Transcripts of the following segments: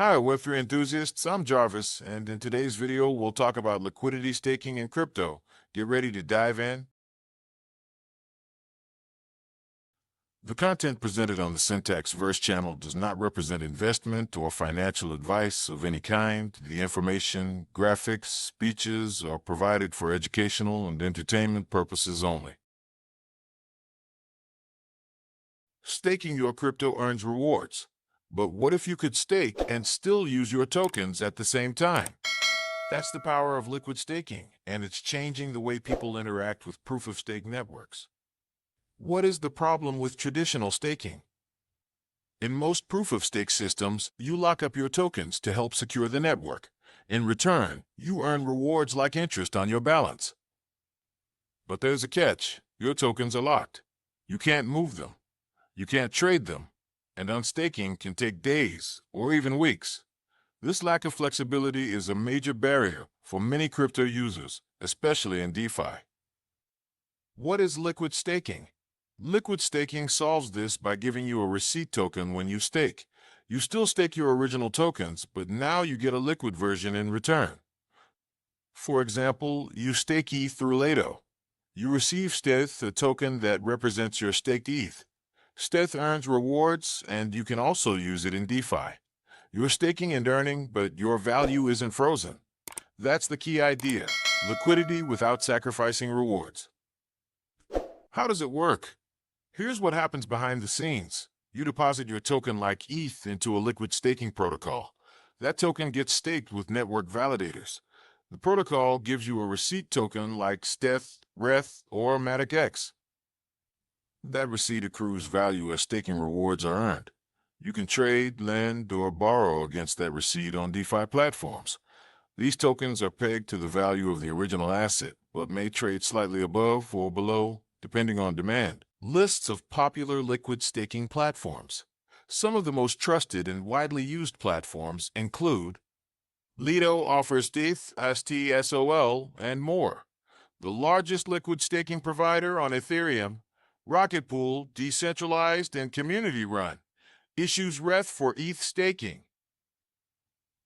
Hi, Web3 enthusiasts. I'm Jarvis, and in today's video, we'll talk about liquidity staking in crypto. Get ready to dive in. The content presented on the Syntaxverse channel does not represent investment or financial advice of any kind. The information, graphics, speeches are provided for educational and entertainment purposes only. Staking your crypto earns rewards. But what if you could stake and still use your tokens at the same time? That's the power of liquid staking, and it's changing the way people interact with proof-of-stake networks. What is the problem with traditional staking? In most proof-of-stake systems, you lock up your tokens to help secure the network. In return, you earn rewards like interest on your balance. But there's a catch. Your tokens are locked. You can't move them. You can't trade them. And unstaking can take days or even weeks. This lack of flexibility is a major barrier for many crypto users, especially in DeFi. What is liquid staking? Liquid staking solves this by giving you a receipt token when you stake. You still stake your original tokens, but now you get a liquid version in return. For example, you stake ETH through Lido. You receive stETH, a token that represents your staked ETH. stETH earns rewards, and you can also use it in DeFi. You're staking and earning, but your value isn't frozen. That's the key idea: liquidity without sacrificing rewards. How does it work? Here's what happens behind the scenes. You deposit your token like ETH into a liquid staking protocol. That token gets staked with network validators. The protocol gives you a receipt token like stETH, RETH, or Matic X. That receipt accrues value as staking rewards are earned. You can trade, lend, or borrow against that receipt on DeFi platforms. These tokens are pegged to the value of the original asset, but may trade slightly above or below, depending on demand. Lists of popular liquid staking platforms. Some of the most trusted and widely used platforms include Lido offers ETH, STSOL, and more. The largest liquid staking provider on Ethereum, Rocket Pool, decentralized and community-run, issues RETH for ETH staking.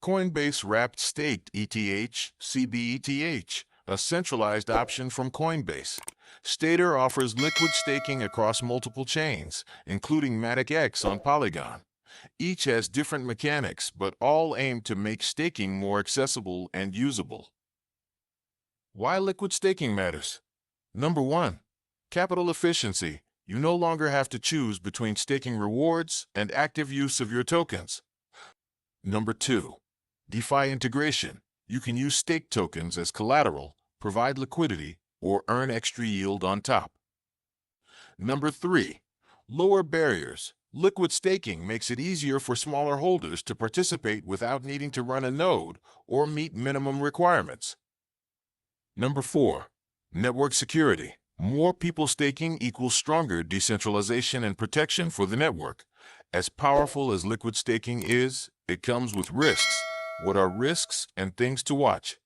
Coinbase Wrapped Staked ETH, CBETH, a centralized option from Coinbase. Stater offers liquid staking across multiple chains, including Matic X on Polygon. Each has different mechanics, but all aim to make staking more accessible and usable. Why liquid staking matters? Number 1. Capital efficiency. You no longer have to choose between staking rewards and active use of your tokens. Number 2. DeFi integration. You can use stake tokens as collateral, provide liquidity, or earn extra yield on top. Number 3. Lower barriers. Liquid staking makes it easier for smaller holders to participate without needing to run a node or meet minimum requirements. Number 4. Network security. More people staking equals stronger decentralization and protection for the network. As powerful as liquid staking is, it comes with risks. What are risks and things to watch?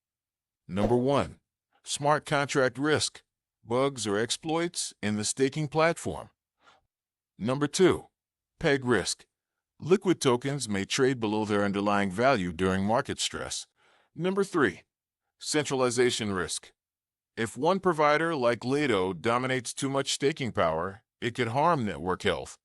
Number 1. Smart contract risk. Bugs or exploits in the staking platform. Number 2. Peg risk. Liquid tokens may trade below their underlying value during market stress. Number 3. Centralization risk. If one provider like Lido dominates too much staking power, it could harm network health.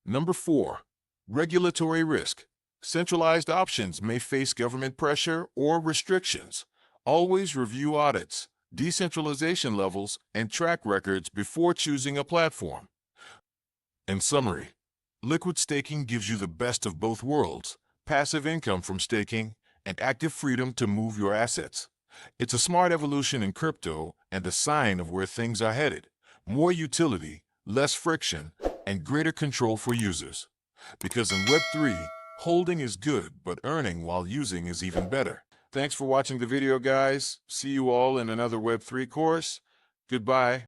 Number 4. Regulatory risk. Centralized options may face government pressure or restrictions. Always review audits, decentralization levels, and track records before choosing a platform. In summary, liquid staking gives you the best of both worlds: passive income from staking and active freedom to move your assets. It's a smart evolution in crypto and a sign of where things are headed: more utility, less friction, and greater control for users. Because in Web3, holding is good, but earning while using is even better. Thanks for watching the video, guys. See you all in another Web3 course. Goodbye.